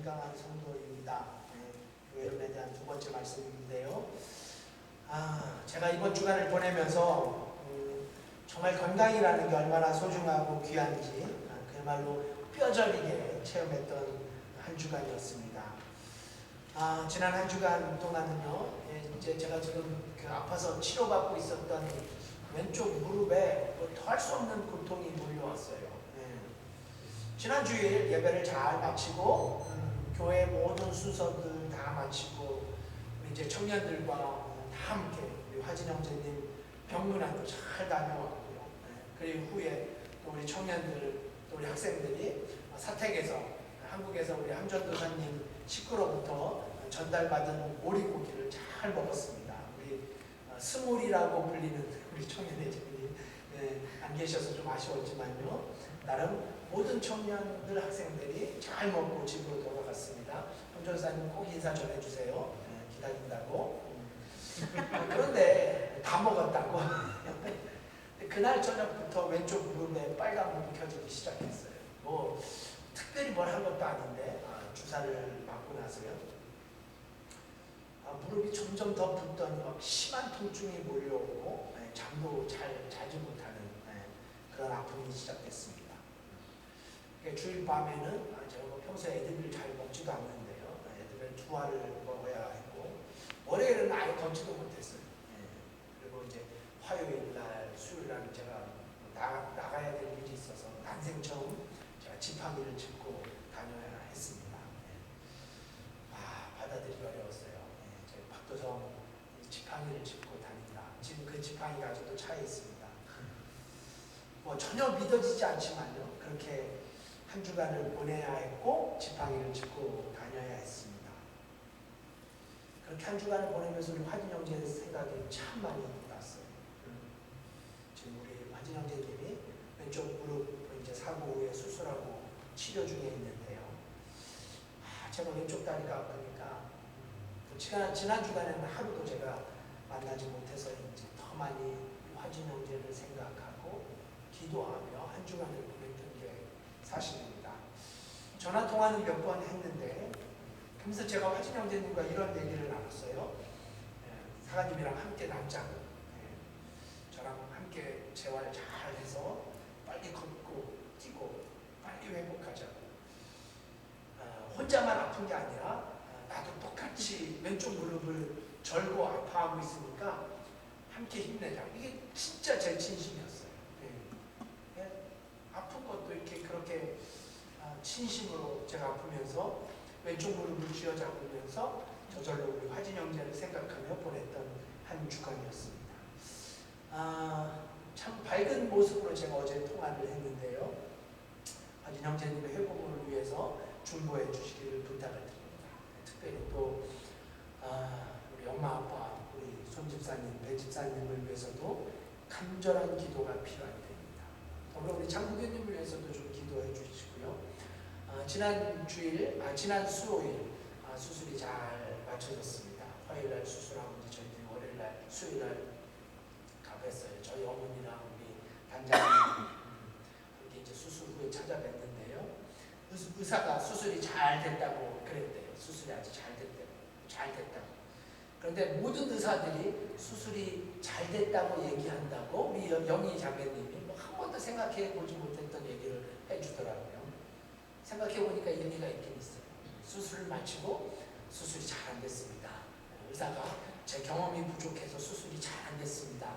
건강한 성도입니다. 교회론에 대한 두 번째 말씀인데요. 제가 이번 주간을 보내면서 정말 건강이라는 게 얼마나 소중하고 귀한지 그야말로 뼈저리게 체험했던 한 주간이었습니다. 지난 한 주간 동안은요, 이제 제가 지금 아파서 치료받고 있었던 왼쪽 무릎에 더할 수 없는 고통이 몰려왔어요. 지난 주일 예배를 잘 마치고 교회 모든 순서들 다 마치고 이제 청년들과 다 함께 우리 화진 형제님 병문안도 잘 다녀왔고요. 그리고 후에 또 우리 청년들 또 우리 학생들이 사택에서 한국에서 우리 함전도사님 식구로부터 전달받은 오리고기를 잘 먹었습니다. 우리 스물이라고 불리는 우리 청년회장님 안 계셔서 좀 아쉬웠지만요. 나름 모든 청년들 학생들이 잘 먹고 집으로 돌아갔습니다. 함전도사님 꼭 인사 전해주세요. 기다린다고. 그런데 다 먹었다고. 그날 저녁부터 왼쪽 무릎에 빨간불이 켜지기 시작했어요. 뭐 특별히 뭘 한 것도 아닌데 주사를 맞고 나서요. 무릎이 점점 더 붓더니 막 심한 통증이 몰려오고 잠도 잘 자지 못하는 그런 아픔이 시작됐습니다. 주일 밤에는 제가 뭐 평소에 애들을 잘 먹지도 않는데요. 애들은 두 알을 먹어야 했고 월요일은 아예 걷지도 못했어요. 그리고 이제 화요일 날, 수요일 날 제가 나가야 될 일이 있어서 난생 처음 제가 지팡이를 짚고 다녀야 했습니다. 받아들이기 어려웠어요. 제가 박도성 지팡이를 짚고 다닌다. 지금 그 지팡이가 아직도 차에 있습니다. 뭐 전혀 믿어지지 않지만요. 그렇게 한 주간을 보내야 했고 지팡이를 짚고 다녀야 했습니다. 그렇게 한 주간을 보내면서 우리 화진 형제 생각이 참 많이 났어요. 지금 우리 화진 형제님이 왼쪽 무릎 이제 사고 후에 수술하고 치료 중에 있는데요. 제가 왼쪽 다리가 아프니까 지난 주간에는 하루도 제가 만나지 못해서 이제 더 많이 화진 형제를 생각하고 기도하며 한 주간을 보냈던 게 사실입니다. 전화 통화는 몇 번 했는데 그래서 제가 화진 형제님과 이런 얘기를 나눴어요. 사관님이랑 함께 남자고 저랑 함께 재활 잘 해서 빨리 걷고 뛰고 빨리 회복하자고. 혼자만 아픈 게 아니라 나도 똑같이 왼쪽 무릎을 절고 아파하고 있으니까 함께 힘내자고. 이게 진짜 제 진심이었어요. 아픈 것도 이렇게 그렇게 진심으로 제가 아프면서 왼쪽 무릎을 쥐어잡으면서 저절로 우리 화진 형제를 생각하며 보냈던 한 주간이었습니다. 참 밝은 모습으로 제가 어제 통화를 했는데요. 화진 형제님의 회복을 위해서 중보해 주시기를 부탁을 드립니다. 특별히 또 우리 엄마 아빠 우리 손집사님 배집사님을 위해서도 간절한 기도가 필요합니다. 더불어 우리 장국현님을 위해서도 좀 기도해 주시고요. 지난 수요일 수술이 잘 마쳐졌습니다. 화요일날 수술하고 이제 저희들이 월요일날 수요일날 가뵀어요. 저희 어머니랑 우리 단장님 그렇게 이제 수술 후에 찾아뵀는데요. 의사가 수술이 잘 됐다고 그랬대요. 수술이 아주 잘 됐다고. 그런데 모든 의사들이 수술이 잘 됐다고 얘기한다고 우리 영희 자매님이 한 번도 생각해 보지 못했던 얘기를 해주더라고요. 생각해 보니까 일리가 있긴 있어요. 수술을 마치고 수술이 잘 안 됐습니다. 의사가 제 경험이 부족해서 수술이 잘 안 됐습니다.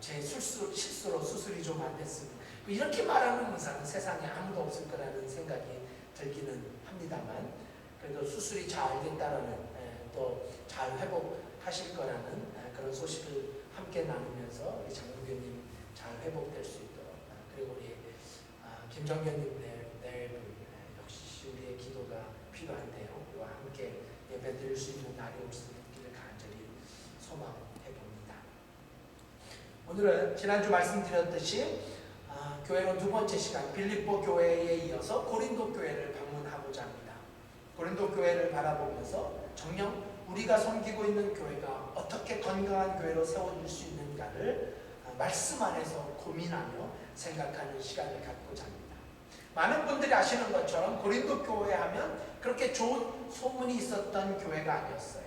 제 실수로 수술이 좀 안 됐습니다. 이렇게 말하는 의사는 세상에 아무도 없을 거라는 생각이 들기는 합니다만 그래도 수술이 잘 됐다라는 또 잘 회복하실 거라는 그런 소식을 함께 나누면서 우리 장국현님 잘 회복될 수 있도록 그리고 우리 김정현님 내일 역시 우리의 기도가 필요한데요. 우리와 함께 예배 드릴 수 있는 날이 올 수 있기를 간절히 소망해 봅니다. 오늘은 지난주 말씀드렸듯이 교회로 두 번째 시간 빌립보 교회에 이어서 고린도 교회를 방문하고자 합니다. 고린도 교회를 바라보면서 정녕 우리가 섬기고 있는 교회가 어떻게 건강한 교회로 세워질 수 있는가를 말씀 안에서 고민하며 생각하는 시간을 갖고자 합니다. 많은 분들이 아시는 것처럼 고린도 교회 하면 그렇게 좋은 소문이 있었던 교회가 아니었어요.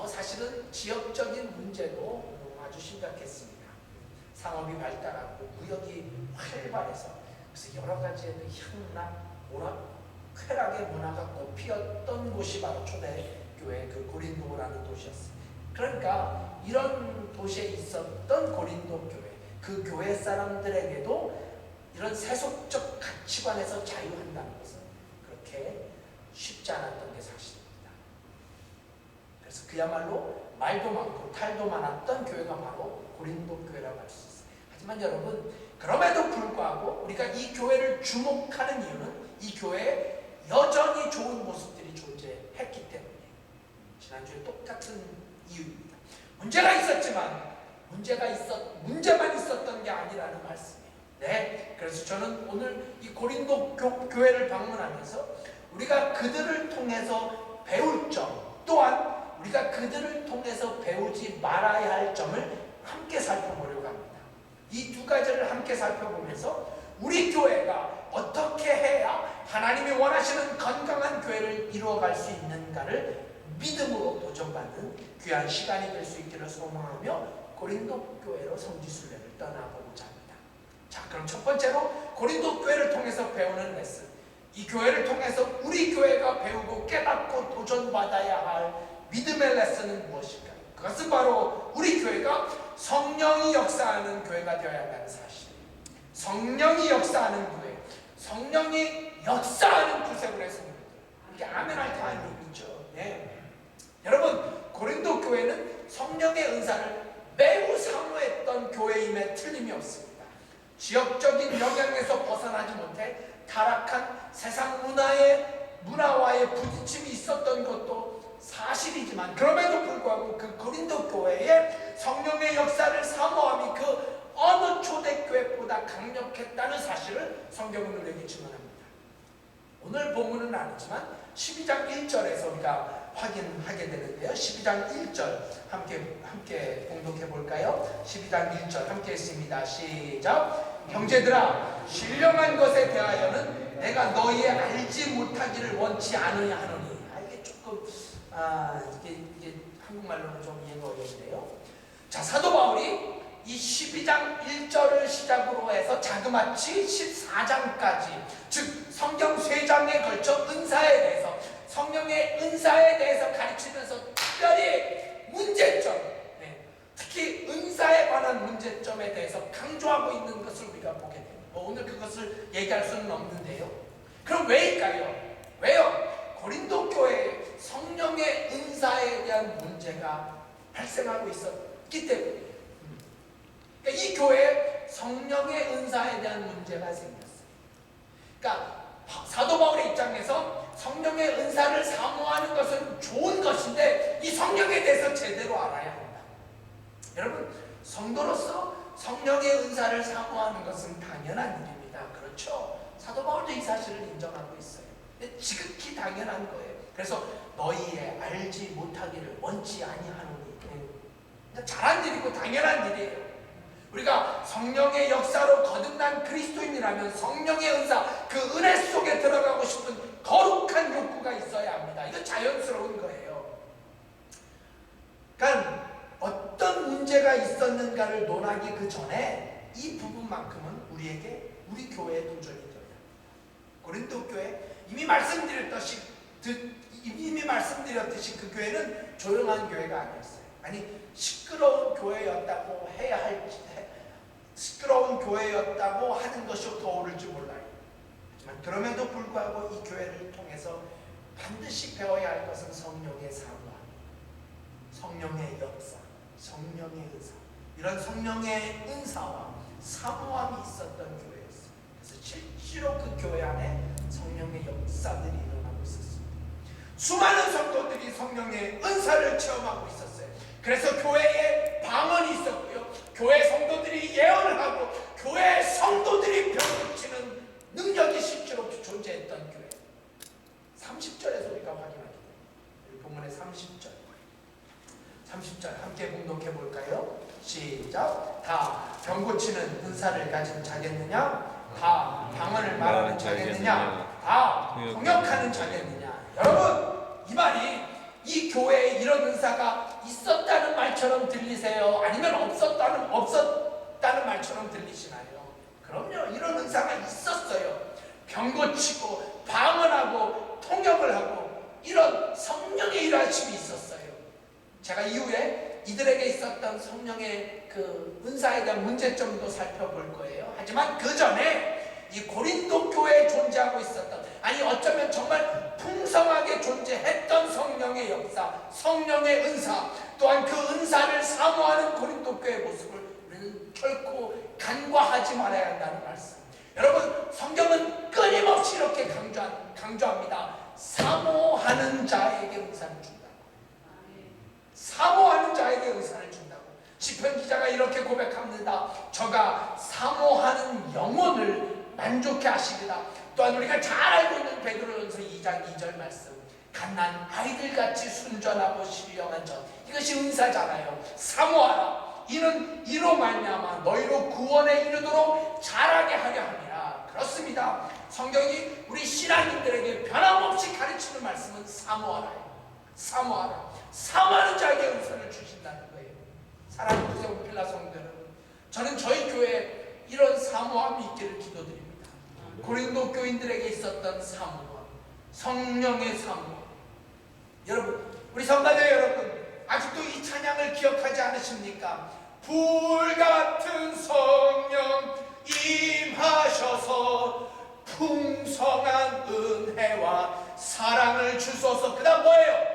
사실은 지역적인 문제도 아주 심각했습니다. 상업이 발달하고 무역이 활발해서 그래서 여러 가지의 쾌락의 문화가 꽃피었던 곳이 바로 초대교회 그 고린도라는 도시였습니다. 그러니까 이런 도시에 있었던 고린도 교회, 그 교회 사람들에게도 이런 세속적 가치관에서 자유한다는 것은 그렇게 쉽지 않았던 게 사실입니다. 그래서 그야말로 말도 많고 탈도 많았던 교회가 바로 고린도 교회라고 할 수 있어요. 하지만 여러분, 그럼에도 불구하고 우리가 이 교회를 주목하는 이유는 이 교회에 여전히 좋은 모습들이 존재했기 때문에 지난주에 똑같은 이유입니다. 문제가 있었지만 문제만 있었던 게 아니라는 말씀이에요. 네, 그래서 저는 오늘 이 고린도 교회를 방문하면서 우리가 그들을 통해서 배울 점, 또한 우리가 그들을 통해서 배우지 말아야 할 점을 함께 살펴보려고 합니다. 이 두 가지를 함께 살펴보면서 우리 교회가 어떻게 해야 하나님이 원하시는 건강한 교회를 이루어갈 수 있는가를 믿음으로 도전받는 귀한 시간이 될 수 있기를 소망하며 고린도 교회로 성지순례를 떠나보고자 합니다. 자, 그럼 첫 번째로 고린도 교회를 통해서 배우는 레슨, 이 교회를 통해서 우리 교회가 배우고 깨닫고 도전받아야 할 믿음의 레슨은 무엇일까요? 그것은 바로 우리 교회가 성령이 역사하는 교회가 되어야 한다는 사실. 성령이 역사하는 교회, 성령이 역사하는 구세군의 성도들. 이게 아멘할 타이밍이죠. 네. 여러분, 고린도 교회는 성령의 은사를 매우 사모했던 교회임에 틀림이 없습니다. 지역적인 영향에서 벗어나지 못해 타락한 세상 문화와의 부딪힘이 있었던 것도 사실이지만, 그럼에도 불구하고 그 고린도 교회의 성령의 역사를 사모함이 그 어느 초대교회보다 강력했다는 사실을 성경은 우리에게 증언합니다. 오늘 본문은 아니지만 12장 1절에서 우리가 확인하게 되는데요. 12장 1절 함께 봉독해 볼까요? 12장 1절 함께 했습니다. 시작. 형제들아, 신령한 것에 대하여는 내가 너희의 알지 못하기를 원치 않으냐 하노니. 이게 조금 이게 한국말로는 좀 이해가 어려운데요. 자, 사도 바울이 이 12장 1절을 시작으로 해서 자그마치 14장까지, 즉 성경 3장에 걸쳐 은사에 대해서, 성령의 은사에 대해서 가르치면서 특별히 문제점, 특히 은사에 관한 문제점에 대해서 강조하고 있는 것을 우리가 보게 됩니다. 오늘 그것을 얘기할 수는 없는데요. 그럼 왜일까요? 왜요? 고린도 교회에 성령의 은사에 대한 문제가 발생하고 있었기 때문에, 그러니까 이 교회에 성령의 은사에 대한 문제가 생겼어요. 그러니까 사도 바울의 입장에서 성령의 은사를 사모하는 것은 좋은 것인데 이 성령에 대해서 제대로 알아야 한다. 여러분, 성도로서 성령의 은사를 사모하는 것은 당연한 일입니다. 그렇죠? 사도 바울도 이 사실을 인정하고 있어요. 근데 지극히 당연한 거예요. 그래서 너희의 알지 못하기를 원치 아니하노니. 잘한 일이고 당연한 일이에요. 우리가 성령의 역사로 거듭난 그리스도인이라면 성령의 은사, 그 은혜 속에 들어가고 싶은 거룩한 욕구가 있어야 합니다. 이건 자연스러운 거예요. 그러니까 어떤 문제가 있었는가를 논하기 그 전에 이 부분만큼은 우리 교회의 도전이 돼요. 고린도 교회, 이미 말씀드렸듯이 그 교회는 조용한 교회가 아니었어요. 아니, 시끄러운 교회였다고 하는 것이 더 옳을지 몰라요. 하지만 그럼에도 불구하고 이 교회를 통해서 반드시 배워야 할 것은 성령의 사모함, 성령의 역사, 성령의 은사, 이런 성령의 은사와 사모함이 있었던 교회였어요. 그래서 실제로 그 교회 안에 성령의 역사들이 일어나고 있었습니다. 수많은 성도들이 성령의 은사를 체험하고 있었어요. 그래서 교회에 방언이 있었고요, 교회 성도들이 예언을 하고 교회 성도들이 병 고치는 능력이 실제로 존재했던 교회. 30절에서 우리가 확인하게 됩니다. 본문의 30절 함께 봉독해 볼까요? 시작. 다 병 고치는 은사를 가진 자겠느냐? 다 방언을 말하는 자겠느냐? 다 통역하는 자겠느냐? 여러분, 이 말이 이 교회에 이런 은사가 있었다는 말처럼 들리세요? 아니면 없었다는 말처럼 들리시나요? 그럼요, 이런 은사가 있었어요. 병 고치고 방언하고 통역을 하고 이런 성령의 일하심이 있었어요. 제가 이후에 이들에게 있었던 성령의 그 은사에 대한 문제점도 살펴볼 거예요. 하지만 그 전에 이 고린도 교회에 존재하고 있었던, 아니 어쩌면 정말 풍성하게 존재했던 성령의 역사, 성령의 은사, 또한 그 은사를 사모하는 고린도 교회의 모습을 우리는 결코 간과하지 말아야 한다는 말씀. 여러분, 성경은 끊임없이 이렇게 강조합니다. 사모하는 자에게 은사를 준다고. 사모하는 자에게 은사를 준다고. 시편 기자가 이렇게 고백합니다. 저가 사모하는 영혼을 만족해 하시리라. 또한 우리가 잘 알고 있는 베드로전서 2장 2절 말씀, 갓난 아이들같이 순전하고 신령한 것, 이것이 은사잖아요. 사모하라. 이는 이로 말미암아 너희로 구원에 이르도록 자라게 하려 함이라. 그렇습니다. 성경이 우리 신앙인들에게 변함없이 가르치는 말씀은 사모하라예요. 사모하라. 사모하는 자에게 은사를 주신다는 거예요. 사랑하는 구성필라 성도 여러분, 저는 저희 교회에 이런 사모함이 있기를 기도드립니다. 고린도 교인들에게 있었던 사모함, 성령의 사모함. 여러분, 우리 성가대 여러분, 아직도 이 찬양을 기억하지 않으십니까? 불같은 성령 임하셔서 풍성한 은혜와 사랑을 주소서. 그 다음 뭐예요?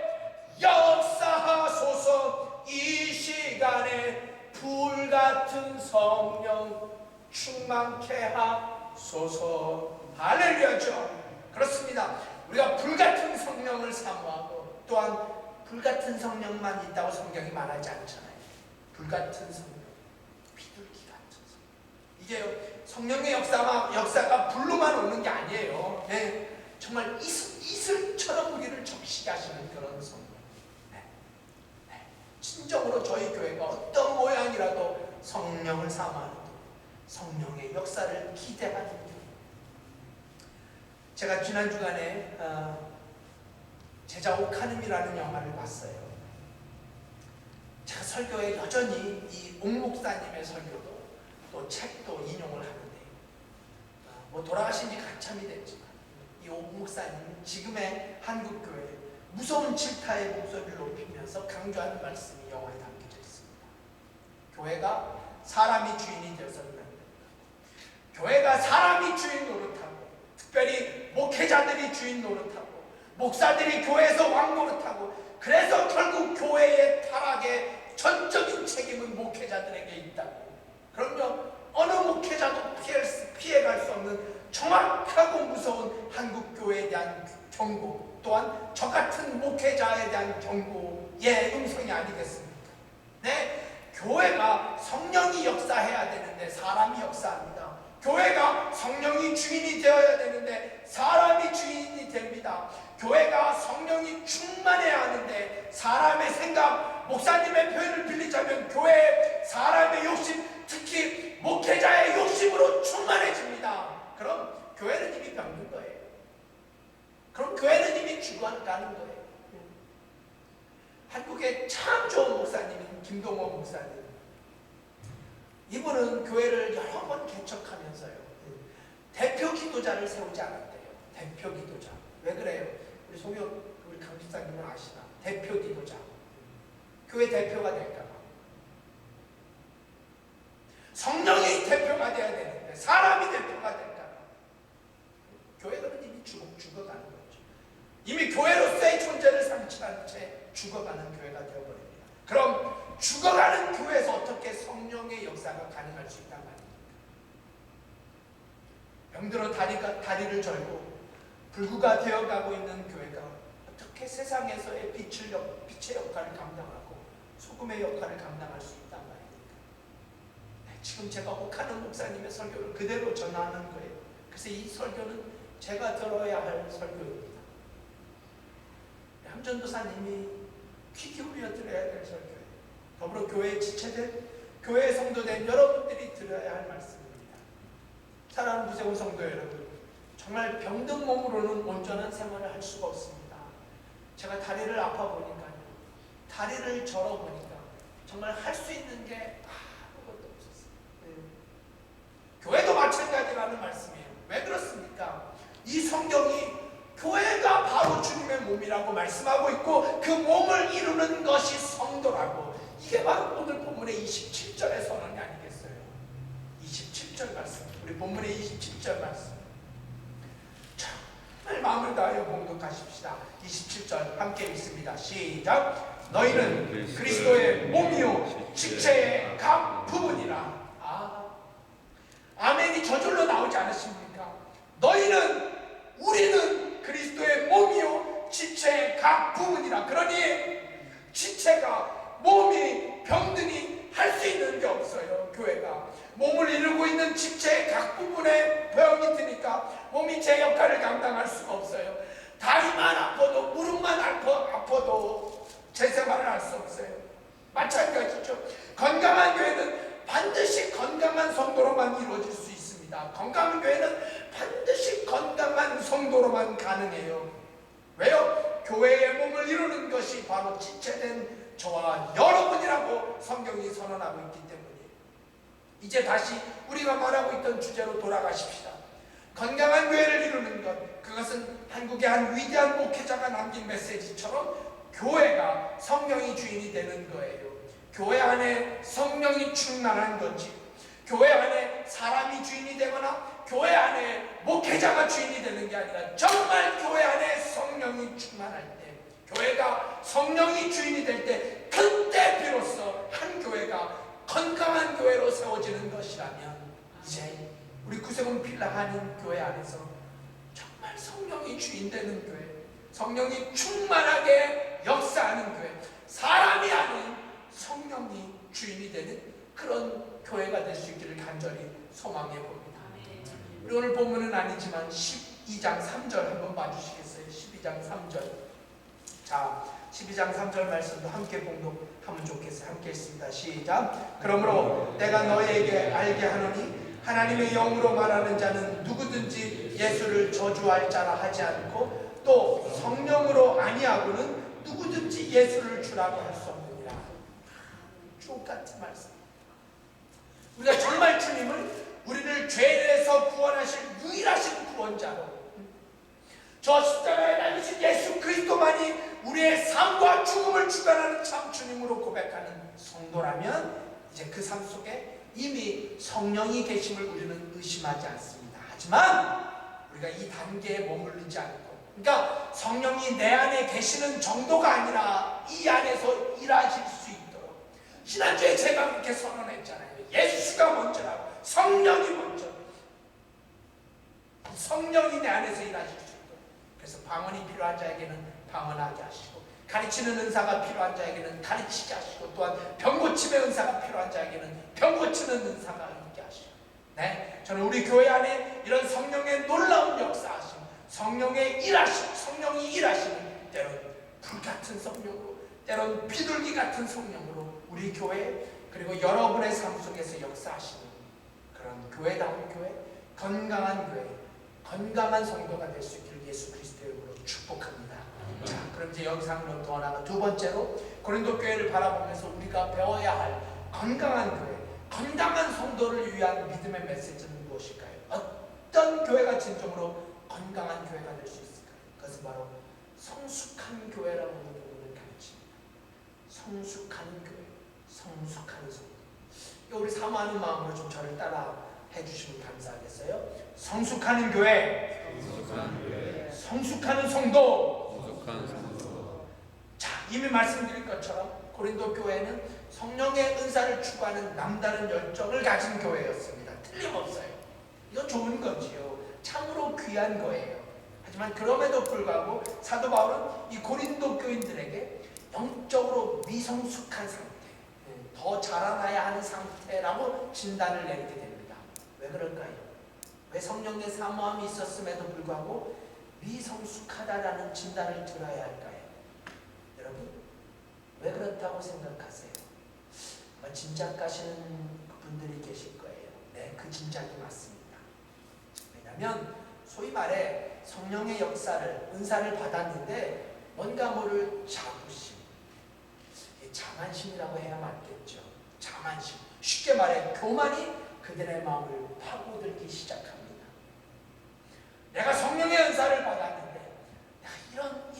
역사하소서. 이 시간에 불같은 성령 충만케 하소서. 할렐루야죠. 그렇습니다. 우리가 불같은 성령을 사모하고, 또한 불같은 성령만 있다고 성경이 말하지 않잖아요. 불같은 성령, 비둘기 같은 성령. 이게요, 성령의 역사가 불로만 오는 게 아니에요. 네, 정말 이슬처럼 우리를 적시게 하시는 그런 성령. 네. 진정으로 저희 교회가 어떤 모양이라도 성령을 사모하는, 성령의 역사를 기대하는. 제가 지난 주간에 제자 오카눔이라는 영화를 봤어요. 제가 설교에 여전히 이 옥 목사님의 설교도 또 책도 인용을 하는데, 뭐 돌아가신 지 한참이 됐지만 이 옥 목사님은 지금의 한국교회 무서운 질타의 목소리를 높이면서 강조하는 말씀이 영화에 담겨져 있습니다. 교회가 사람이 주인이 되어서는 안 된다. 교회가 사람이 주인 노릇하고, 특별히 목회자들이 주인 노릇하고, 목사들이 교회에서 왕 노릇하고, 그래서 결국 교회의 타락의 전적인 책임은 목회자들에게 있다고. 그럼요, 어느 목회자도 피해갈 수 없는 정확하고 무서운 한국교회에 대한 경고, 또한 저 같은 목회자에 대한 경고의 음성이 아니겠습니까? 네, 교회가 성령이 역사해야 되는데 사람이 역사합니다. 교회가 성령이 주인이 되어야 되는데 사람이 주인이 됩니다. 교회가 성령이 충만해야 하는데 사람의 생각, 목사님의 표현을 빌리자면 교회의 사람의 욕심, 특히 목회자의 욕심으로 충만해집니다. 그럼 교회는 이미 병든 거예요. 그럼 교회는 이미 죽어가는 거예요. 한국의 참 좋은 목사님인 김동호 목사님, 이분은 교회를 여러 번 개척하면서요, 대표 기도자를 세우지 않았대요. 대표 기도자. 왜 그래요? 우리 우리 강 집사님은 아시나? 대표 기도자. 교회 대표가 될까봐. 성령이 대표가 돼야 되는데 사람이 대표가 될까봐. 교회들은 이미 죽어가는 거죠. 이미 교회로서의 존재를 상실한 채 죽어가는 교회가 되어버립니다. 그럼 죽어가는 교회에서 어떻게 성령의 역사가 가능할 수 있단 말입니까? 병들어 다리를 절고 불구가 되어가고 있는 교회가 어떻게 세상에서의 빛의 역할을 감당하고 소금의 역할을 감당할 수 있단 말입니까? 네, 지금 제가 옥하는 목사님의 설교를 그대로 전하는 거예요. 그래서 이 설교는 제가 들어야 할 설교입니다. 함전도사님이 귀 기울여 들어야 될 설교예요. 더불어 교회의 지체들, 교회의 성도된 여러분들이 들어야 할 말씀입니다. 사랑하는 구세군 성도 여러분, 정말 병든 몸으로는 온전한 생활을 할 수가 없습니다. 제가 다리를 아파 보니까요, 다리를 절어 보니까 정말 할 수 있는 게 아무것도 없었어요. 교회도 마찬가지라는 말씀이에요. 왜 그렇습니까? 이 성경이 교회가 바로 주님의 몸이라고 말씀하고 있고 그 몸을 이루는 것이 성도라고, 이게 바로 오늘 본문의 27절의 선언이 아니겠어요? 27절 말씀, 우리 본문의 27절 말씀, 정말 마음을 다하여 봉독하십시다. 27절 함께 읽습니다. 시작. 너희는 그리스도의 몸이요 지체의 각 부분이라. 아멘이 저절로 나오지 않으십니까? 너희는, 우리는 그리스도의 몸이요 지체의 각 부분이라. 그러니 지체가, 몸이 병드니 할 수 있는 게 없어요. 교회가 몸을 이루고 있는 지체의 각 부분에 병이 드니까 몸이 제 역할을 감당할 수가 없어요. 다리만 아파도, 무릎만 아파도 제 생활을 할 수 없어요. 마찬가지죠. 건강한 교회는 반드시 건강한 성도로만 이루어질 수 있습니다. 건강한 교회는 반드시 건강한 성도로만 가능해요. 왜요? 교회의 몸을 이루는 것이 바로 지체된 저와 여러분이라고 성경이 선언하고 있기 때문이에요. 이제 다시 우리가 말하고 있던 주제로 돌아가십시다. 건강한 교회를 이루는 것, 그것은 한국의 한 위대한 목회자가 남긴 메시지처럼 교회가 성령이 주인이 되는 거예요. 교회 안에 성령이 충만한 건지, 교회 안에 사람이 주인이 되거나 교회 안에 목회자가 주인이 되는 게 아니라 정말 교회 안에 성령이 충만할 때, 교회가 성령이 주인이 될 때, 그때 비로소 한 교회가 건강한 교회로 세워지는 것이라면, 이제 우리 구세군 필라 하는 교회 안에서 정말 성령이 주인 되는 교회, 성령이 충만하게 역사하는 교회, 사람이 아닌 성령이 주인이 되는 그런 교회가 될 수 있기를 간절히 소망해 봅니다. 우리 오늘 본문은 아니지만 12장 3절 한번 봐주시겠어요? 12장 3절. 자, 12장 3절 말씀도 함께 봉독하면 좋겠어요. 함께 읽습니다. 시작. 그러므로 내가 너희에게 알게 하노니 하나님의 영으로 말하는 자는 누구든지 예수를 저주할 자라 하지 않고 또 성령으로 아니하고는 누구든지 예수를 주라고 할 수 없느니라. 주옥 같은 말씀. 우리가 정말 주님을, 우리를 죄에서 구원하실 유일하신 구원자로, 저 십자가에 달리신 예수 그리스도만이 우리의 삶과 죽음을 주관하는 참 주님으로 고백하는 성도라면, 이제 그 삶 속에 이미 성령이 계심을 우리는 의심하지 않습니다. 하지만 우리가 이 단계에 머무르지 않고, 그러니까 성령이 내 안에 계시는 정도가 아니라 이 안에서 일하실 수 있도록, 지난주에 제가 그렇게 선언했잖아요. 예수가 먼저라고, 성령이 먼저, 성령이 내 안에서 일하실 수 있도록. 그래서 방언이 필요한 자에게는 방언하게 하시고, 가르치는 은사가 필요한 자에게는 가르치게 하시고, 또한 병고침의 은사가 필요한 자에게는 병고치는 은사가 있게 하시고, 네, 저는 우리 교회 안에 이런 성령의 놀라운 역사하심, 성령의 일하심, 성령이 일하시는, 때론 불같은 성령으로, 때론 비둘기 같은 성령으로 우리 교회, 그리고 여러분의 삶 속에서 역사하시는 그런 교회다운 교회, 건강한 교회, 건강한 성도가 될 수 있기를 예수 그리스도의 이름으로 축복합니다. 자, 그럼 이제 영상으로 더 나아가 두 번째로 고린도 교회를 바라보면서 우리가 배워야 할 건강한 교회, 건강한 성도를 위한 믿음의 메시지는 무엇일까요? 어떤 교회가 진정으로 건강한 교회가 될 수 있을까요? 그것은 바로 성숙한 교회라고 하는 부분을 가르칩니다. 성숙한 교회, 성숙한 성도. 우리 사모하는 마음으로 좀 저를 따라 해주시면 감사하겠어요. 성숙하는 교회, 성숙하는 성도. 자, 이미 말씀드린 것처럼 고린도 교회는 성령의 은사를 추구하는 남다른 열정을 가진 교회였습니다. 틀림없어요. 이건 좋은 거지요. 참으로 귀한 거예요. 하지만 그럼에도 불구하고 사도 바울은 이 고린도 교인들에게 영적으로 미성숙한 상태, 더 자라나야 하는 상태라고 진단을 내리게 됩니다. 왜 그럴까요? 왜 성령의 사모함이 있었음에도 불구하고 미성숙하다라는 진단을 들어야 할까요? 여러분, 왜 그렇다고 생각하세요? 짐작가시는 분들이 계실 거예요. 네, 그 짐작이 맞습니다. 왜냐하면 소위 말해 성령의 역사를, 은사를 받았는데 뭔가 모를 자부심, 자만심이라고 해야 맞겠죠. 자만심. 쉽게 말해 교만이 그들의 마음을 파고들기 시작합니다. 내가 성령의 은사를 받았는데, 내가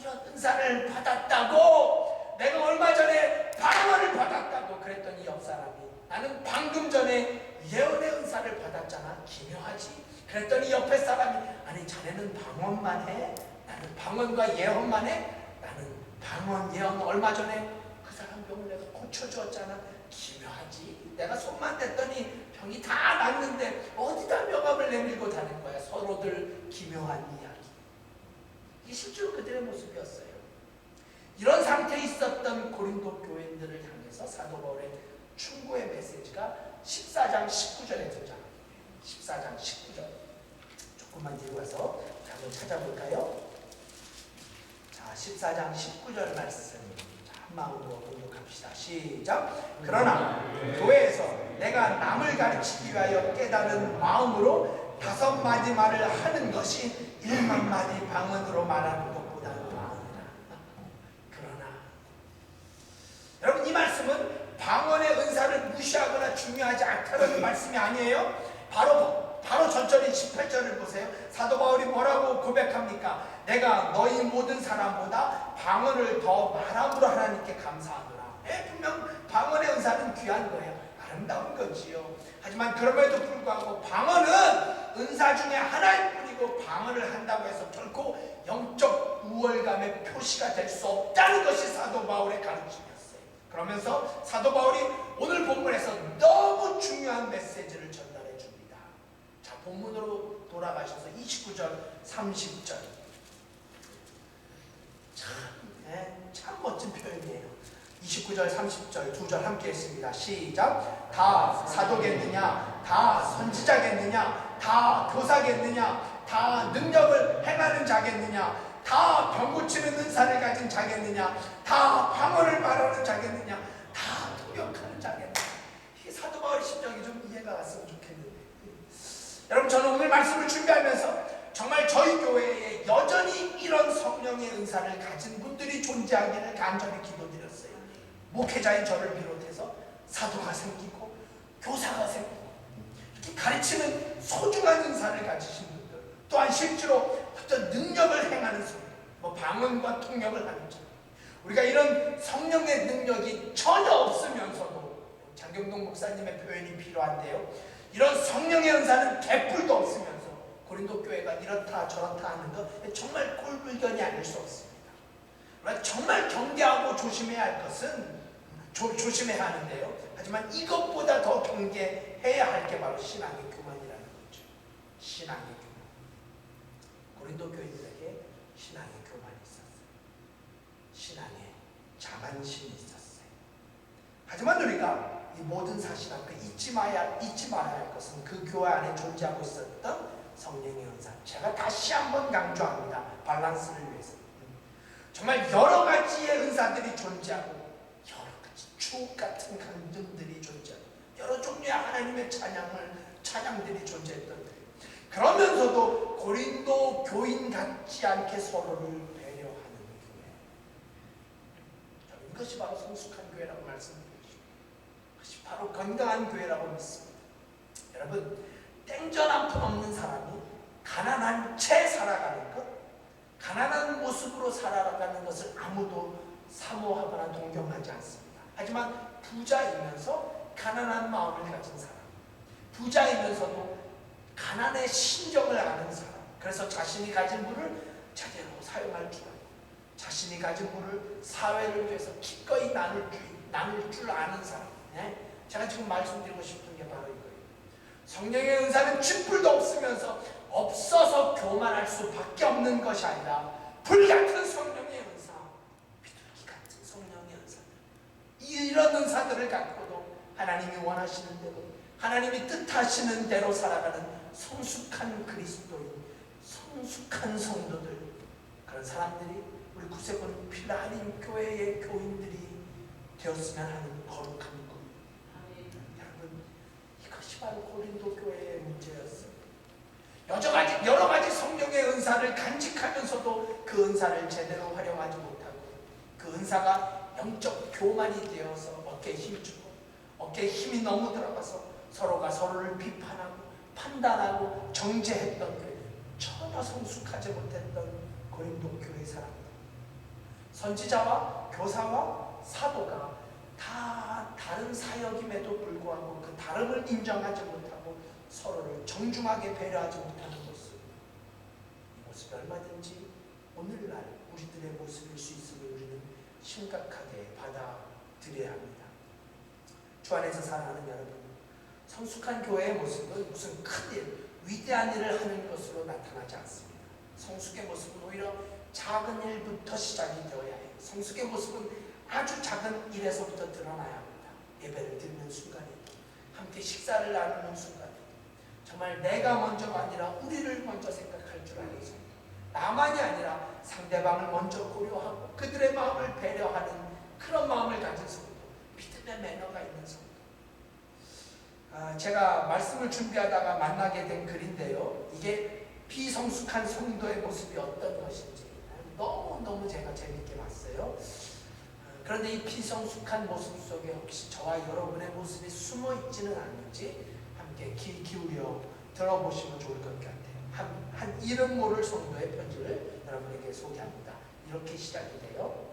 이런 은사를 받았다고, 내가 얼마 전에 방언을 받았다고 그랬더니 옆 사람이, 나는 방금 전에 예언의 은사를 받았잖아. 기묘하지? 그랬더니 옆에 사람이, 아니 자네는 방언만 해? 나는 방언과 예언만 해? 나는 방언, 예언 얼마 전에 그 사람 병을 내가 고쳐주었잖아. 기묘하지? 내가 손만 댔더니 병이 다 낫는데 어디다 명함을 내밀고 다닐 거야. 서로들 기묘한 이야기. 이게 실제로 그들의 모습이었어요. 이런 상태에 있었던 고린도 교인들을 향해서 사도 바울의 충고의 메시지가 14장 19절에 등장합니다. 14장 19절. 조금만 뒤로 가서 한번 찾아볼까요? 자, 14장 19절 말씀. 자, 한 마음으로 공독합시다. 시작. 그러나 교회에서 내가 남을 가르치기 위하여 깨달은 마음으로 5마디 말을 하는 것이 1만 마디 방언으로 말하는 것보다 나으니라. 그러나 여러분, 이 말씀은 방언의 은사를 무시하거나 중요하지 않다는 말씀이 아니에요. 바로 전절인 18절을 보세요. 사도 바울이 뭐라고 고백합니까? 내가 너희 모든 사람보다 방언을 더 말함으로 하나님께 감사하노라. 분명 방언의 은사는 귀한 거예요. 아름다운 거지요. 하지만 그럼에도 불구하고 방언은 은사 중에 하나일 뿐이고, 방언을 한다고 해서 결코 영적 우월감의 표시가 될 수 없다는 것이 사도 바울의 가르침이었어요. 그러면서 사도 바울이 오늘 본문에서 너무 중요한 메시지를 전달해 줍니다. 자, 본문으로 돌아가셔서 29절, 30절. 참 멋진 표현이에요. 29절, 30절 두 절 함께 했습니다. 시작. 다 사도겠느냐? 다 선지자겠느냐? 다 교사겠느냐? 다 능력을 행하는 자겠느냐? 다 병 고치는 은사를 가진 자겠느냐? 다 방언을 말하는 자겠느냐? 다 통역하는 자겠느냐? 이 사도 바울의 심정이 좀 이해가 갔으면 좋겠는데, 여러분, 저는 오늘 말씀을 준비하면서 정말 저희 교회에 여전히 이런 성령의 은사를 가진 분들이 존재하기를 간절히 기도드렸어요. 목회자인 저를 비롯해서 사도가 생기고 교사가 생기고 이렇게 가르치는 소중한 은사를 가지신 분들, 또한 실제로 어떤 능력을 행하는 성령, 방언과 통역을 하는 자, 우리가 이런 성령의 능력이 전혀 없으면서도, 장경동 목사님의 표현이 필요한데요, 이런 성령의 은사는 개뿔도 없으면서 고린도 교회가 이렇다 저렇다 하는 것, 정말 꼴불견이 아닐 수 없습니다. 정말 경계하고 조심해야 할 것은 조심해야 하는데요, 하지만 이것보다 더 경계해야 할 게 바로 신앙의 교만이라는 거죠. 신앙의 교만. 고린도 교인들에게 신앙의 교만이 있었어요. 신앙의 자만심이 있었어요. 하지만 우리가 이 모든 사실 앞에 잊지 말아야 할 것은 그 교회 안에 존재하고 있었던 성령의 은사. 제가 다시 한번 강조합니다. 밸런스를 위해서. 정말 여러 가지의 은사들이 존재하고, 여러 가지 주옥 같은 감정들이 존재하고, 여러 종류의 하나님의 찬양들이 존재했던 거예요. 그러면서도 고린도 교인 같지 않게 서로를 배려하는 교회. 이것이 바로 성숙한 교회라고 말씀드리고 싶습니다. 이것이 바로 건강한 교회라고 믿습니다. 여러분, 땡전 한 푼 없는 사람이 가난한 채 살아가는 것, 가난한 모습으로 살아가는 것을 아무도 사모하거나 동경하지 않습니다. 하지만 부자이면서 가난한 마음을 가진 사람, 부자이면서도 가난의 심정을 아는 사람, 그래서 자신이 가진 물을 제대로 사용할 줄 알고, 자신이 가진 물을 사회를 위해서 기꺼이 나눌 줄 아는 사람. 제가 지금 말씀드리고 싶은 게 바로 이거예요. 성령의 은사는 쥐뿔도 없으면서 없어서 교만할 수밖에 없는 것이 아니라, 불같은 성령의 은사, 비둘기 같은 성령의 은사들, 이런 은사들을 갖고도 하나님이 원하시는 대로, 하나님이 뜻하시는 대로 살아가는 성숙한 그리스도인, 성숙한 성도들, 그런 사람들이 우리 구세군 필라하림 교회의 교인들이 되었으면 하는 거룩한 꿈. 여러분, 이것이 바로 고린도 교회의 문제였어요. 여러 가지 성령의 은사를 간직하면서도 그 은사를 제대로 활용하지 못하고 그 은사가 영적 교만이 되어서 어깨에 힘이 주고 어깨에 힘이 너무 들어가서 서로가 서로를 비판하고 판단하고 정죄했던 그 전혀 성숙하지 못했던 고린도 교회 사람들, 선지자와 교사와 사도가 다 다른 사역임에도 불구하고 그 다름을 인정하지 못하고 서로를 정중하게 배려하지 못하는 모습, 이 모습이 얼마든지 오늘날 우리들의 모습일 수 있음을 우리는 심각하게 받아들여야 합니다. 주 안에서 사랑하는 여러분, 성숙한 교회의 모습은 무슨 큰일, 위대한 일을 하는 것으로 나타나지 않습니다. 성숙의 모습은 오히려 작은 일부터 시작이 되어야 해요. 성숙의 모습은 아주 작은 일에서부터 드러나야 합니다. 예배를 드리는 순간에도, 함께 식사를 나누는 순간에도, 정말 내가 먼저가 아니라 우리를 먼저 생각할 줄 아는 성도, 나만이 아니라 상대방을 먼저 고려하고 그들의 마음을 배려하는 그런 마음을 가진 성도, 믿음의 매너가 있는 성도. 제가 말씀을 준비하다가 만나게 된 글인데요, 이게 비성숙한 성도의 모습이 어떤 것인지 너무너무 제가 재밌게 봤어요. 그런데 이 비성숙한 모습 속에 혹시 저와 여러분의 모습이 숨어 있지는 않는지 함께 귀 기울여 들어보시면 좋을 것 같아요. 한 이름 모를 성도의 편지를 여러분에게 소개합니다. 이렇게 시작이 돼요.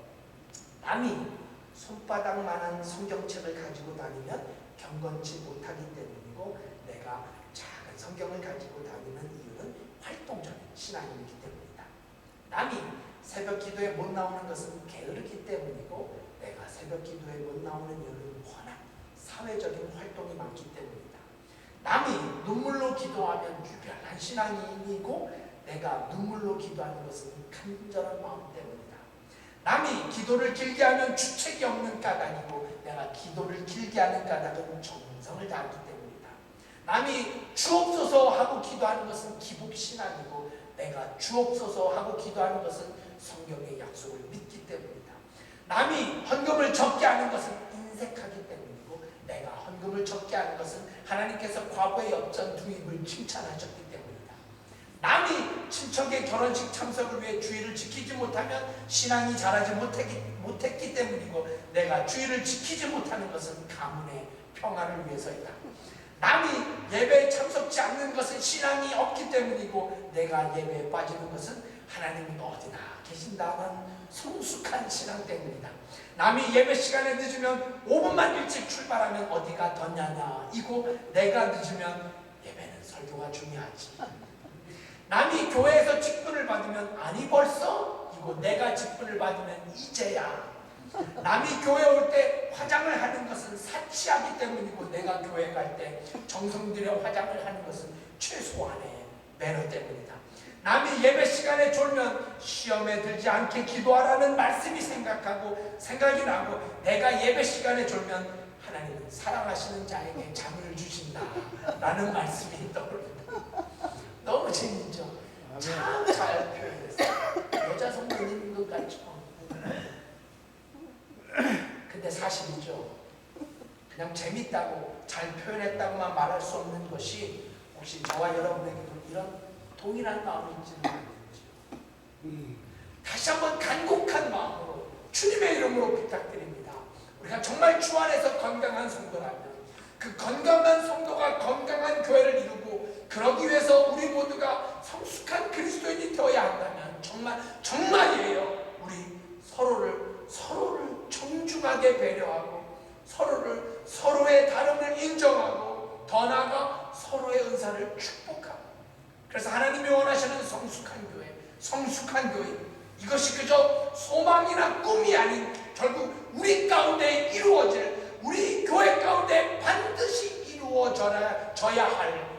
남이 손바닥만한 성경책을 가지고 다니면 경건치 못하기 때문이고, 내가 작은 성경을 가지고 다니는 이유는 활동적인 신앙이기 때문이다. 남이 새벽 기도에 못 나오는 것은 게으르기 때문이고, 내가 새벽 기도에 못 나오는 이유는 워낙 사회적인 활동이 많기 때문이다. 남이 눈물로 기도하면 유별난 신앙인이고, 내가 눈물로 기도하는 것은 간절한 마음 때문이다. 남이 기도를 길게 하면 주책이 없는 까닭이고, 내가 기도를 길게 하는 까닭은 정성을 다하기 때문이다. 남이 주옵소서 하고 기도하는 것은 기복신앙이고, 내가 주옵소서 하고 기도하는 것은 성경의 약속을 믿기 때문이다. 남이 헌금을 적게 하는 것은 인색하기 때문이고, 내가 헌금을 적게 하는 것은 하나님께서 과거의 엽전 두입을 칭찬하셨기 때문이다. 남이 친척의 결혼식 참석을 위해 주의를 지키지 못하면 신앙이 자라지 못했기 때문이고, 내가 주의를 지키지 못하는 것은 가문의 평화를 위해서이다. 남이 예배에 참석지 않는 것은 신앙이 없기 때문이고, 내가 예배에 빠지는 것은 하나님이 어디나 계신다는 성숙한 신앙 때문이다. 남이 예배 시간에 늦으면 5분만 일찍 출발하면 어디가 더냐냐 이고, 내가 늦으면 예배는 설교가 중요하지. 남이 교회에서 직분을 받으면 아니 벌써? 이고, 내가 직분을 받으면 이제야. 남이 교회 올 때 화장을 하는 것은 사치하기 때문이고, 내가 교회 갈 때 정성 들여 화장을 하는 것은 최소한의 매너 때문이다. 남이 예배 시간에 졸면 시험에 들지 않게 기도하라는 말씀이 생각이 나고, 내가 예배 시간에 졸면 하나님은 사랑하시는 자에게 잠을 주신다 라는 말씀이 떠오릅니다. 너무 재밌죠? 참 잘 표현했어요. 여자 성도님 것 같죠? 근데 사실이죠. 그냥 재밌다고 잘 표현했다고만 말할 수 없는 것이, 혹시 저와 여러분에게도 이런 동일한 마음이 있지는 않는지 다시 한번 간곡한 마음으로 주님의 이름으로 부탁드립니다. 우리가 정말 주 안에서 건강한 성도라면, 그 건강한 성도가 건강한 교회를 이루고, 그러기 위해서 우리 모두가 성숙한 그리스도인이 되어야 한다면, 정말이에요. 우리 서로를 정중하게 배려하고, 서로의 다름을 인정하고, 더 나아가 서로의 은사를 축복하고, 그래서 하나님이 원하시는 성숙한 교회, 성숙한 교인, 이것이 그저 소망이나 꿈이 아닌 결국 우리 가운데 이루어질, 우리 교회 가운데 반드시 이루어져야 할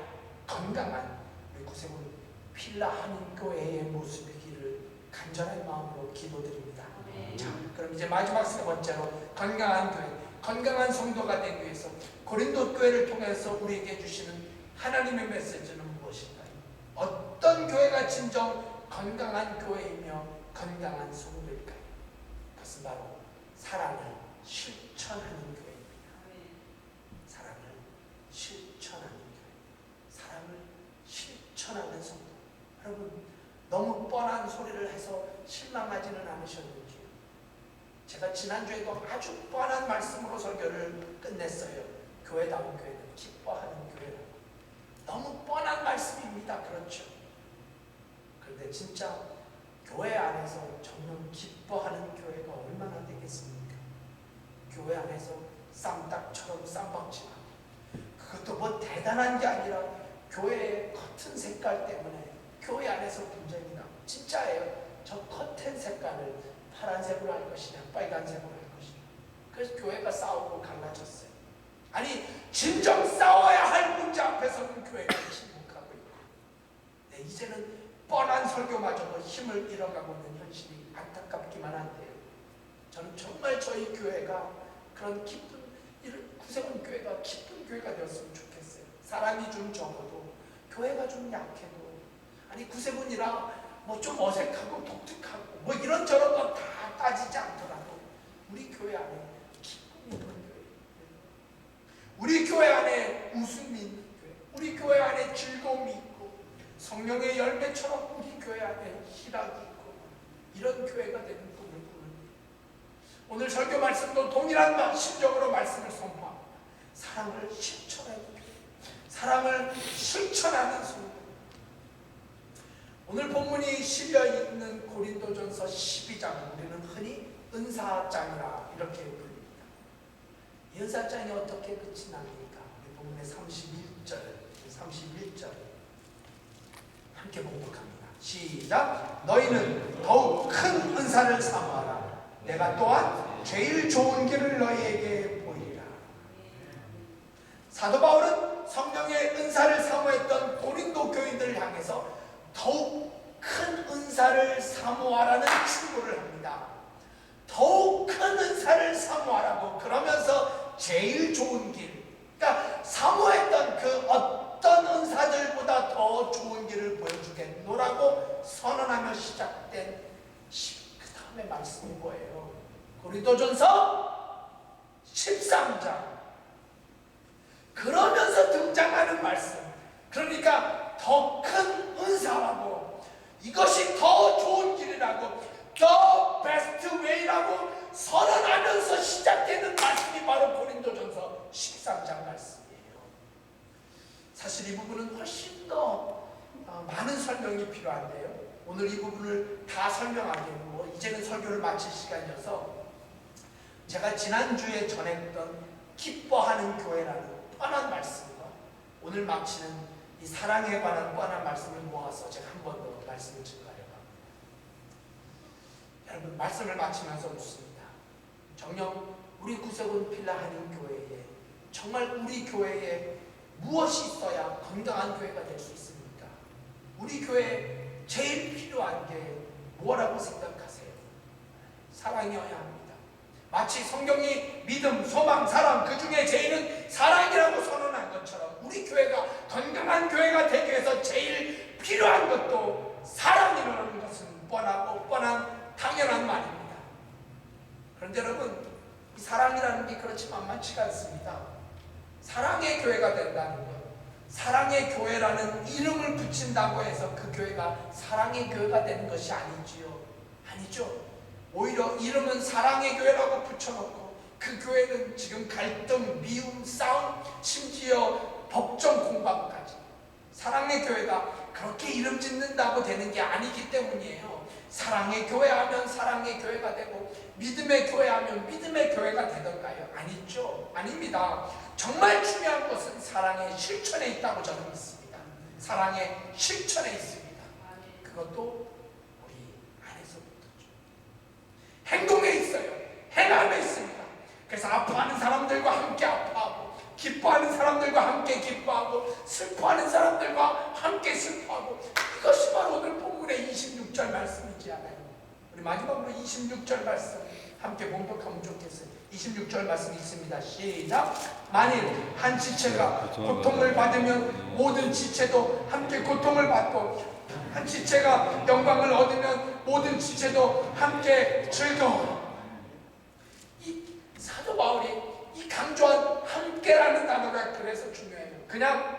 건강한, 우리 구세군 필라 한인교회의 모습이기를 간절한 마음으로 기도드립니다. 자, 그럼 이제 마지막 세 번째로 건강한 교회, 건강한 성도가 되기 위해서 고린도 교회를 통해서 우리에게 주시는 하나님의 메시지는 무엇인가요? 어떤 교회가 진정 건강한 교회이며 건강한 성도일까요? 그것은 바로 사랑을 실천하는 교회입니다. 사랑을 실천하는 교회, 사랑을 실천하는 성도. 저 지난주에도 아주 뻔한 말씀으로 설교를 끝냈어요. 교회다운 교회는 기뻐하는 교회라고. 너무 뻔한 말씀입니다. 그렇죠. 그런데 진짜 교회 안에서 정말 기뻐하는 교회가 얼마나 되겠습니까? 교회 안에서 쌈닭처럼 쌈박지만 그것도 뭐 대단한 게 아니라 교회의 커튼 색깔 때문에 교회 안에서 분쟁이 나고, 진짜예요. 저 커튼 색깔을 파란색으로 할 것이냐 빨간색으로 할 것이냐. 그래서 교회가 싸우고 갈라졌어요. 아니 진정 싸워야 할 문제 앞에서는 교회가 침묵하고 있고, 네, 이제는 뻔한 설교마저도 힘을 잃어가고 있는 현실이 안타깝기만 한데요. 저는 정말 저희 교회가 그런 기쁜, 구세군 교회가 기쁜 교회가 되었으면 좋겠어요. 사람이 좀 적어도, 교회가 좀 약해도, 아니 구세군이라 뭐 좀 어색하고 독특하고 뭐 이런저런 거 다 따지지 않더라도 우리 교회 안에 기쁨이 있는 교회, 우리 교회 안에 웃음이 있는 교회, 우리 교회 안에 즐거움이 있고 성령의 열매처럼 우리 교회 안에 희락이 있고, 이런 교회가 되는 꿈을 꾸는, 오늘 설교 말씀도 동일한 심정으로 말씀을 선포합니다. 사랑을 실천하는 교회, 사랑을 실천하는 성도. 오늘 본문이 실려있는 고린도전서 12장, 우리는 흔히 은사장이라 이렇게 부릅니다. 이 은사장이 어떻게 끝이 납니까? 우리 본문의 31절 함께 봉독합니다. 시작! 너희는 더욱 큰 은사를 사모하라. 내가 또한 제일 좋은 길을 너희에게 보이리라. 사도 바울은 성령의 은사를 사모했던 고린도 교인들을 향해서 더욱 큰 은사를 사모하라는 충고를 합니다. 더욱 큰 은사를 사모하라고. 그러면서 제일 좋은 길, 그러니까 사모했던 그 어떤 은사들보다 더 좋은 길을 보여주겠노라고 선언하며 시작된 그 다음에 말씀이 뭐예요? 고린도전서 13장. 그러면서 등장하는 말씀, 그러니까 더 큰 은사라고, 이것이 더 좋은 길이라고, the best way라고 선언하면서 시작되는 말씀이 바로 고린도전서 13장 말씀이에요. 사실 이 부분은 훨씬 더 많은 설명이 필요한데요, 오늘 이 부분을 다 설명하기에는 뭐 이제는 설교를 마칠 시간이어서 제가 지난주에 전했던 기뻐하는 교회라는 뻔한 말씀과 오늘 마치는 이 사랑에 관한 뻔한 말씀을 모아서 제가 한 번 더 말씀을 증가하려고 합니다. 여러분, 말씀을 마치면서 묻습니다. 정녕 우리 구세군 필라 한인 교회에, 정말 우리 교회에 무엇이 있어야 건강한 교회가 될 수 있습니까? 우리 교회에 제일 필요한 게 뭐라고 생각하세요? 사랑이어야 합니다. 마치 성경이 믿음, 소망, 사랑, 그 중에 제일은 사랑이라고 선언한 것처럼 우리 교회가 건강한 교회가 되기 위해서 제일 필요한 것도 사랑이라는 것은 뻔하고 뻔한 당연한 말입니다. 그런데 여러분, 이 사랑이라는 게 그렇지 만만치가 않습니다. 사랑의 교회가 된다는 것, 사랑의 교회라는 이름을 붙인다고 해서 그 교회가 사랑의 교회가 되는 것이 아니지요. 아니죠. 오히려 이름은 사랑의 교회라고 붙여놓고 그 교회는 지금 갈등, 미움, 싸움, 심지어 법정 공방까지, 사랑의 교회가 그렇게 이름 짓는다고 되는 게 아니기 때문이에요. 사랑의 교회 하면 사랑의 교회가 되고 믿음의 교회 하면 믿음의 교회가 되던가요? 아니죠. 아닙니다. 정말 중요한 것은 사랑의 실천에 있다고 저는 믿습니다. 사랑의 실천에 있습니다. 그것도 행동에 있어요. 행함에 있습니다. 그래서 아파하는 사람들과 함께 아파하고, 기뻐하는 사람들과 함께 기뻐하고, 슬퍼하는 사람들과 함께 슬퍼하고, 이것이 바로 오늘 본문의 26절 말씀이지 않아요? 우리 마지막으로 26절 말씀 함께 봉독하면 좋겠어요. 26절 말씀이 있습니다. 시작! 만일 한 지체가 고통을 받으면 모든 지체도 함께 고통을 받고, 한 지체가 영광을 얻으면 모든 지체도 함께 즐거워. 이 사도 바울이 이 강조한 함께라는 단어가 그래서 중요해요. 그냥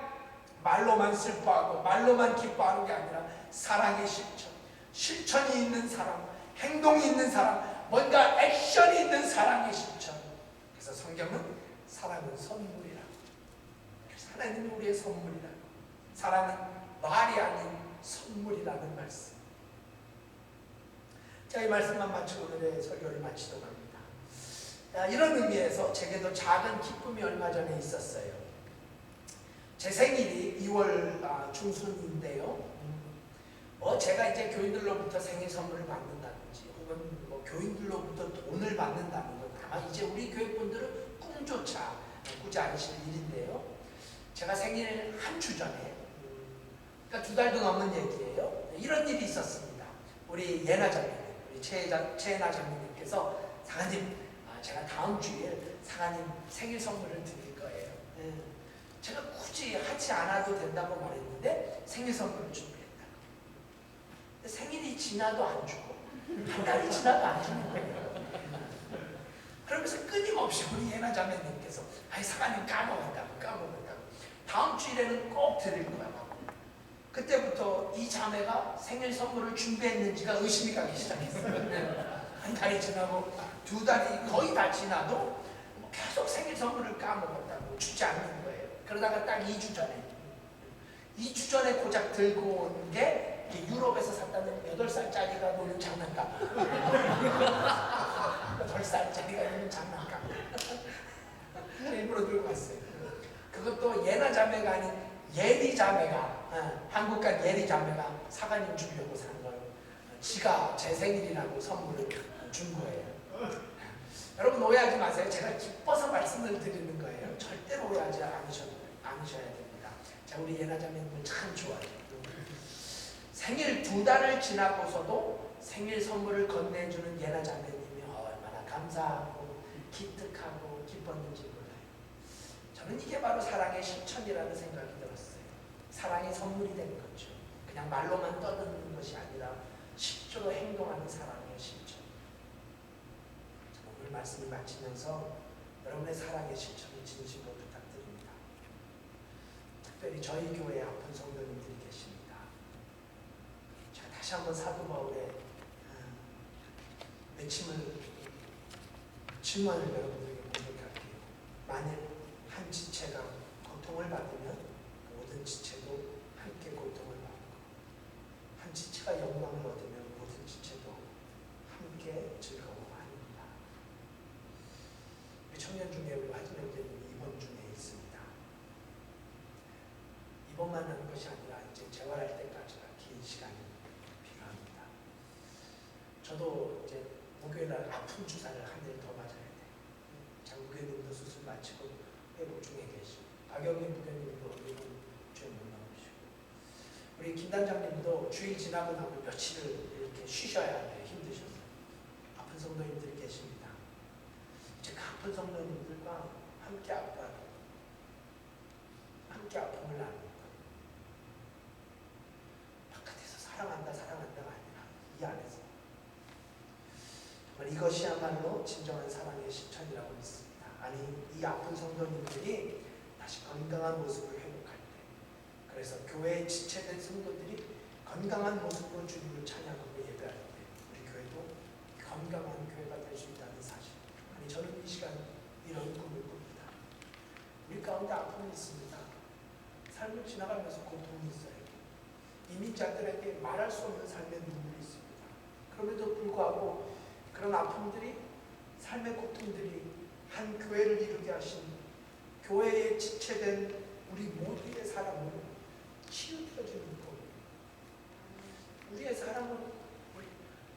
말로만 슬퍼하고 말로만 기뻐하는 게 아니라 사랑의 실천, 실천이 있는 사람, 행동이 있는 사람, 뭔가 액션이 있는 사랑의 실천. 그래서 성경은 사랑은 선물이라. 하나님은 우리의 선물이라. 사랑은 말이 아닌 선물이라는 말씀. 자, 이 말씀만 마치고 오늘의 설교를 마치도록 합니다. 이런 의미에서 제게도 작은 기쁨이 얼마 전에 있었어요. 제 생일이 2월 중순인데요. 제가 이제 교인들로부터 생일 선물을 받는다든지 혹은 뭐 교인들로부터 돈을 받는다는 건 아마 이제 우리 교회분들은 꿈조차 꾸지 않으실 일인데요. 제가 생일 한 주 전에, 그러니까 2달도 넘은 얘기예요. 이런 일이 있었습니다. 우리 예나 자매님, 우리 최예나 자매님께서 사관님, 제가 다음 주에 사관님 생일 선물을 드릴 거예요. 제가 굳이 하지 않아도 된다고 말했는데 생일 선물을 준비했다고. 생일이 지나도 안 주고 한 달이 지나도 안 주는 거예요. 그러면서 끊임없이 우리 예나 자매님께서 사관님 까먹었다고 다음 주일에는 꼭 드릴 거야. 그때부터 이 자매가 생일 선물을 준비했는지가 의심이 가기 시작했어요. 한 달이 지나고 2달이 거의 다 지나도 계속 생일 선물을 까먹었다고 주지 않는 거예요. 그러다가 딱 2주 전에 고작 들고 온 게 유럽에서 샀다는 8살짜리가 노는 장난감. 8살짜리가 노는 장난감. 일부러 들고 왔어요. 그것도 예나 자매가 아닌 예리 자매가, 한국 간 예리 자매가 사관님 주려고 산 걸 지가 제 생일이라고 선물을 준 거예요. 여러분 오해하지 마세요. 제가 기뻐서 말씀을 드리는 거예요. 절대로 오해하지 않으셔야 됩니다. 자, 우리 예나 자매님을 참 좋아해요. 생일 2달을 지나고서도 생일 선물을 건네주는 예나 자매님이 얼마나 감사하고 기특하고 기뻤는지 몰라요. 저는 이게 바로 사랑의 실천이라는 생각이 들었어요. 사랑의 선물이 되는 거죠. 그냥 말로만 떠드는 것이 아니라 실제로 행동하는 사랑의 실천. 오늘 말씀을 마치면서 여러분의 사랑의 실천을 진심으로 부탁드립니다. 특별히 저희 교회에 아픈 성도님들이 계십니다. 제가 다시 한번 사도 바울의 외침을 증언을 여러분들에게 공격할게요. 만일 한 지체가 고통을 받으면 모든 지체도 함께 고통을 받고, 한 지체가 영광을 얻으면 모든 지체도 함께 즐거워합니다. 우리 청년 중에 우리 화진형제님이 입원 중에 있습니다. 입원만 하는 것이 아니라 이제 재활할 때까지가 긴 시간이 필요합니다. 저도 이제 목요일날 아픈 주사를 한 대 더 맞아야 돼요. 장부교님도 수술 마치고 회복 중에 계시고, 박영민 부교님도 이번 주에 못 나오시고, 우리 김단장님도 주일 지나고 나면 며칠을 이렇게 쉬셔야 돼요. 힘드셔서. 아픈 성도님들이 계십니다. 이제 그 아픈 성도님들과 함께 아파요. 함께 아픔을 나누는 거예요. 바깥에서 사랑한다가 아니라 이 안에서. 정말 이것이야말로 진정한 사랑의 실천이라고 믿습니다. 아니, 이 아픈 성도님들이 다시 건강한 모습을 회복할 때, 그래서 교회에 지체된 성도들이 건강한 모습으로 주님을 찬양하고 예배할 때 우리 교회도 건강한 교회가 될 수 있다는 사실. 아니, 저는 이 시간 이런 꿈을 꿉니다. 우리 가운데 아픔이 있습니다. 삶을 지나가면서 고통이 있어요. 이민자들에게 말할 수 없는 삶의 눈물이 있습니다. 그럼에도 불구하고 그런 아픔들이, 삶의 고통들이 한 교회를 이루게 하신 교회에 지체된 우리 모두의 사랑으로 치유되어지는 겁니다. 우리의 사랑은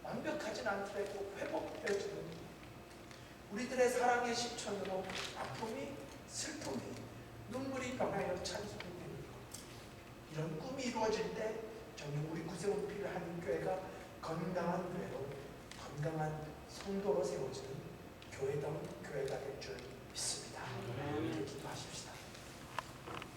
완벽하진 않더라도 회복되어지는, 우리들의 사랑의 실천으로 아픔이 슬픔이 눈물이 변하여 찬송이 되는 것. 이런 꿈이 이루어질 때 정말 우리 구세훈필 한인교회가 건강한 교회로, 건강한 성도로 세워지는 교회다운 교회가 될 줄 믿습니다. 기도하십시다.